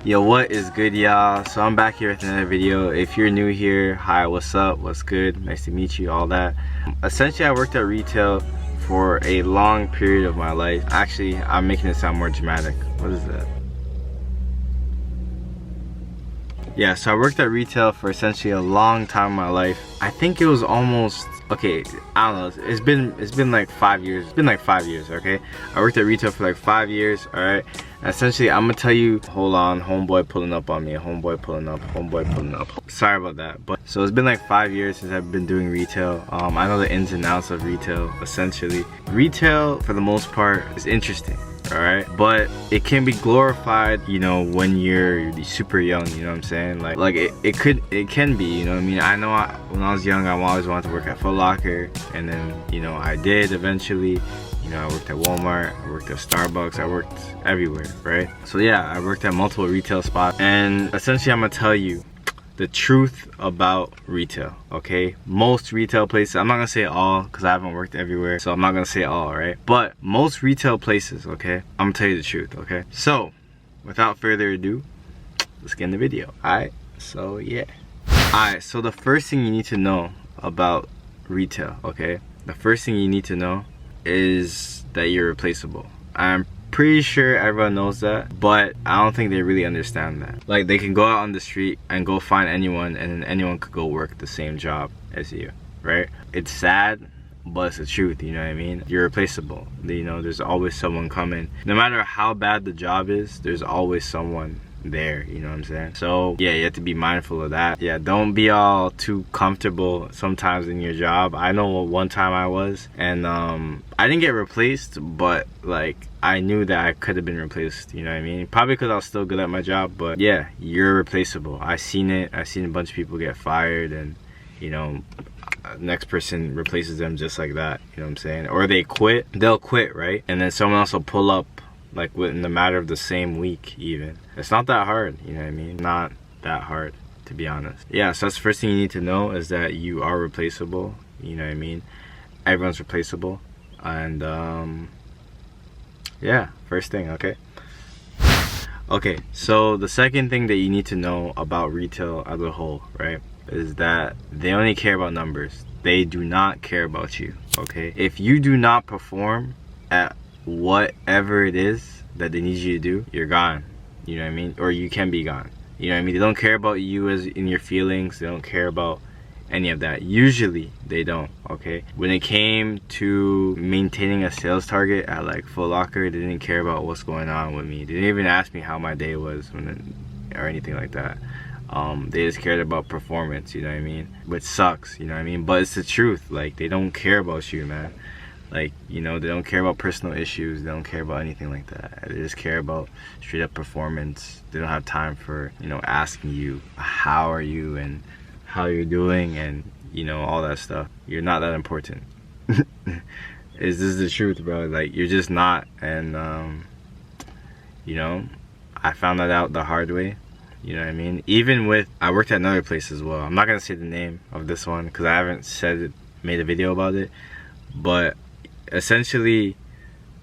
Yo, what is good, y'all? So I'm back here with another video. If you're new here, hi, what's up, what's good, nice to meet you, all that. Essentially, I worked at retail for a long period of my life. Actually, I'm making it sound more dramatic. What is that? Yeah, so I worked at retail for essentially a long time in my life. I think it was almost, okay, I don't know, it's been like 5 years. It's been like 5 years, okay? I worked at retail for like 5 years, alright? Essentially, I'm gonna tell you, hold on, homeboy pulling up on me, homeboy pulling up, homeboy pulling up. Sorry about that. But so it's been like 5 years since I've been doing retail. I know the ins and outs of retail, essentially. Retail, for the most part, is interesting. Alright, but it can be glorified, you know, when you're super young, you know what I'm saying? Like it can be, you know what I mean? I know when I was young, I always wanted to work at Foot Locker, and then, you know, I did eventually. You know, I worked at Walmart, I worked at Starbucks, I worked everywhere, right? So yeah, I worked at multiple retail spots, and essentially I'm gonna tell you the truth about retail, okay? Most retail places, I'm not gonna say all because I haven't worked everywhere, so I'm not gonna say all, right? But most retail places, okay, I'm gonna tell you the truth, okay? So without further ado, let's get in the video. Alright, so yeah. Alright, so the first thing you need to know about retail, okay? The first thing you need to know is that you're replaceable. I'm pretty sure everyone knows that, but I don't think they really understand that. Like, they can go out on the street and go find anyone, and then anyone could go work the same job as you, right? It's sad, but it's the truth, you know what I mean? You're replaceable. You know, there's always someone coming. No matter how bad the job is, there's always someone there, you know what I'm saying? So yeah, you have to be mindful of that. Yeah, don't be all too comfortable sometimes in your job. I know one time I was, and I didn't get replaced, but like I knew that I could have been replaced, you know what I mean? Probably because I was still good at my job, but yeah, you're replaceable. I seen it. I seen a bunch of people get fired, and you know, next person replaces them just like that, you know what I'm saying? Or they quit. They'll quit, right? And then someone else will pull up, like within the matter of the same week even. It's not that hard, you know what I mean? Not that hard, to be honest. Yeah, so that's the first thing you need to know, is that you are replaceable, you know what I mean? Everyone's replaceable. And yeah, first thing, okay? Okay, so the second thing that you need to know about retail as a whole, right, is that they only care about numbers. They do not care about you, okay? If you do not perform at whatever it is that they need you to do, you're gone, you know what I mean? Or you can be gone, you know what I mean? They don't care about you as in your feelings. They don't care about any of that. Usually they don't, okay? When it came to maintaining a sales target at like Foot Locker, they didn't care about what's going on with me. They didn't even ask me how my day was or anything like that. They just cared about performance, you know what I mean? Which sucks, you know what I mean? But it's the truth. Like, they don't care about you, man. Like, you know, they don't care about personal issues. They don't care about anything like that. They just care about straight up performance. They don't have time for, you know, asking you how are you and how you're doing and, you know, all that stuff. You're not that important. This is the truth, bro. Like, you're just not. And you know, I found that out the hard way, you know what I mean? Even with, I worked at another place as well. I'm not gonna say the name of this one because I haven't made a video about it, but essentially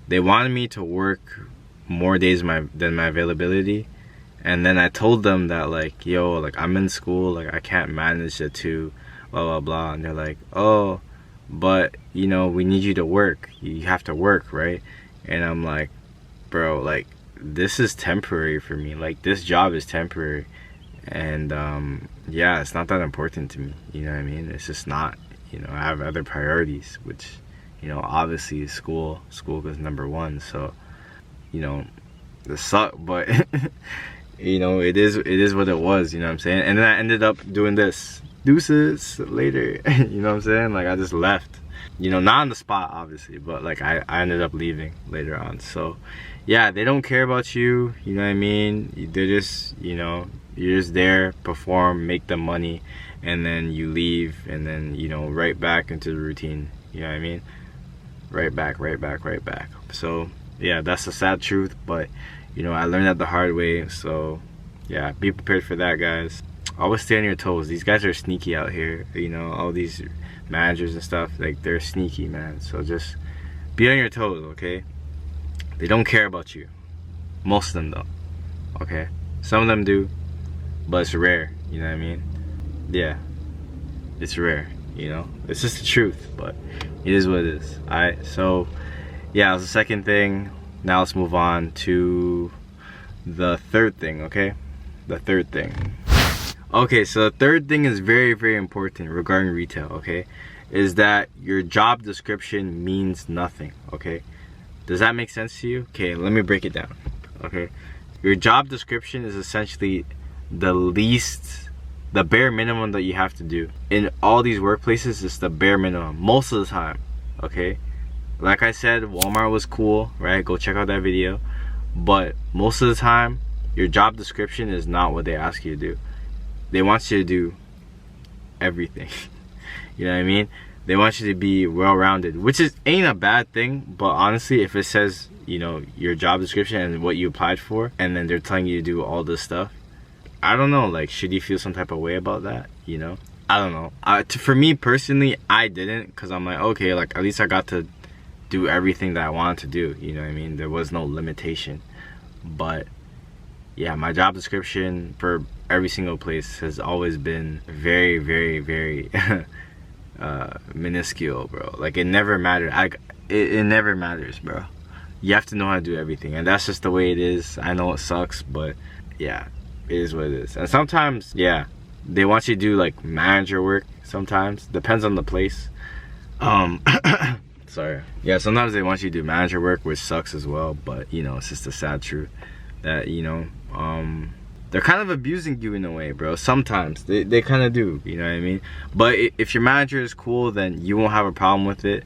they wanted me to work more days than my availability, and then I told them that, like, yo, like, I'm in school, like, I can't manage the two, blah blah blah. And they're like, oh, but you know, we need you to work, you have to work, right? And I'm like, bro, like, this is temporary for me. Like, this job is temporary, and yeah, it's not that important to me, you know what I mean? It's just not, you know, I have other priorities, which, you know, obviously school goes number one. So, you know, it sucked, but you know, it is what it was, you know what I'm saying? And then I ended up doing this. Deuces later, you know what I'm saying? Like, I just left, you know, not on the spot obviously, but like I ended up leaving later on. So yeah, they don't care about you, you know what I mean? They're just, you know, you're just there, perform, make the money, and then you leave, and then, you know, right back into the routine, you know what I mean? Right back. So yeah, that's the sad truth, but you know, I learned that the hard way. So yeah, be prepared for that, guys. Always stay on your toes. These guys are sneaky out here, you know, all these managers and stuff, like, they're sneaky, man. So just be on your toes, okay? They don't care about you, most of them, though, okay? Some of them do, but it's rare, you know what I mean? Yeah, it's rare, you know? It's just the truth, but it is what it is. Alright, so yeah, that was the second thing. Now let's move on to the third thing, okay? The third thing. Okay, so the third thing is very, very important regarding retail, okay? Is that your job description means nothing, okay? Does that make sense to you? Okay, let me break it down, okay? Your job description is essentially the bare minimum that you have to do. In all these workplaces, it's the bare minimum, most of the time, okay? Like I said, Walmart was cool, right? Go check out that video. But most of the time, your job description is not what they ask you to do. They want you to do everything. You know what I mean? They want you to be well-rounded, which ain't a bad thing, but honestly, if it says, you know, your job description and what you applied for, and then they're telling you to do all this stuff, I don't know, like, should you feel some type of way about that, you know? I don't know. For me personally, I didn't, because I'm like, okay, like, at least I got to do everything that I wanted to do, you know what I mean? There was no limitation. But yeah, my job description for every single place has always been very, very, very minuscule, bro. Like, it never mattered. It never matters, bro. You have to know how to do everything, and that's just the way it is. I know it sucks, but yeah, it is what it is. And sometimes, yeah, they want you to do like manager work. Sometimes depends on the place. Sorry. Yeah, sometimes they want you to do manager work, which sucks as well, but you know, it's just the sad truth that, you know, they're kind of abusing you in a way, bro. Sometimes they kind of do, you know what I mean? But if your manager is cool, then you won't have a problem with it,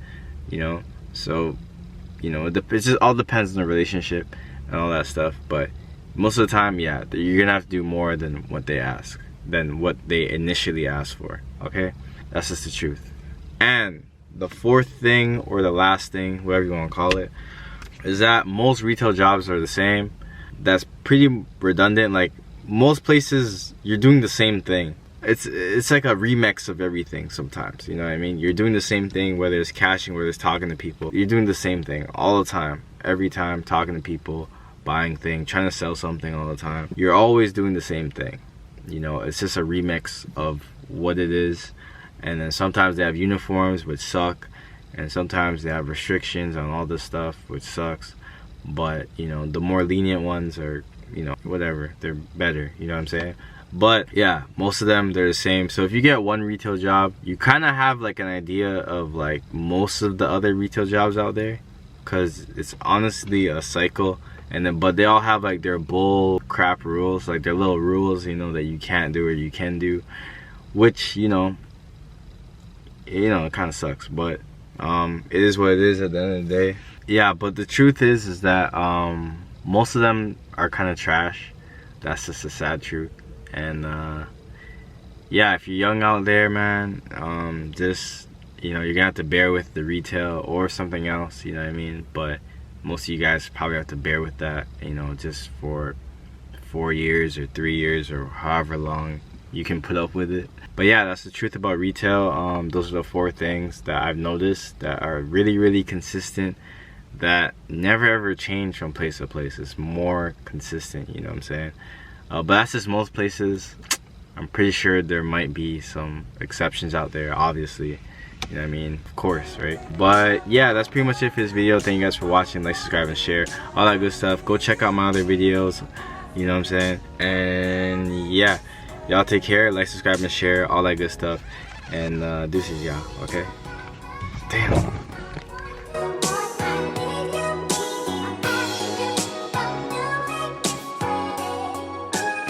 you know? So, you know, it just all depends on the relationship and all that stuff. But most of the time, yeah, you're gonna have to do more than what they ask, than what they initially asked for, okay? That's just the truth. And the fourth thing, or the last thing, whatever you want to call it, is that most retail jobs are the same. That's pretty redundant. Like, most places, you're doing the same thing. It's like a remix of everything sometimes, you know what I mean? You're doing the same thing, whether it's cashing, whether it's talking to people. You're doing the same thing all the time, every time, talking to people, buying things, trying to sell something all the time. You're always doing the same thing. You know, it's just a remix of what it is. And then sometimes they have uniforms, which suck, and sometimes they have restrictions on all this stuff, which sucks. But, you know, the more lenient ones are, you know, whatever, they're better, you know what I'm saying? But yeah, most of them, they're the same. So if you get one retail job, you kind of have like an idea of like most of the other retail jobs out there, because it's honestly a cycle. And then, but they all have like their bull crap rules, like their little rules, you know, that you can't do or you can do, which, you know, it kind of sucks, but it is what it is at the end of the day. Yeah, but the truth is that most of them are kind of trash. That's just a sad truth. And yeah, if you're young out there, man, just, you know, you're gonna have to bear with the retail or something else, you know what I mean? But most of you guys probably have to bear with that, you know, just for 4 years or 3 years or however long you can put up with it. But yeah, that's the truth about retail. Those are the 4 things that I've noticed that are really, really consistent, that never ever change from place to place. It's more consistent, you know what I'm saying? But that's just most places. I'm pretty sure there might be some exceptions out there, obviously, you know what I mean? Of course, right? But yeah, that's pretty much it for this video. Thank you guys for watching. Like, subscribe, and share, all that good stuff. Go check out my other videos, you know what I'm saying? And yeah, y'all take care. Like, subscribe, and share, all that good stuff. And deuces, y'all, okay?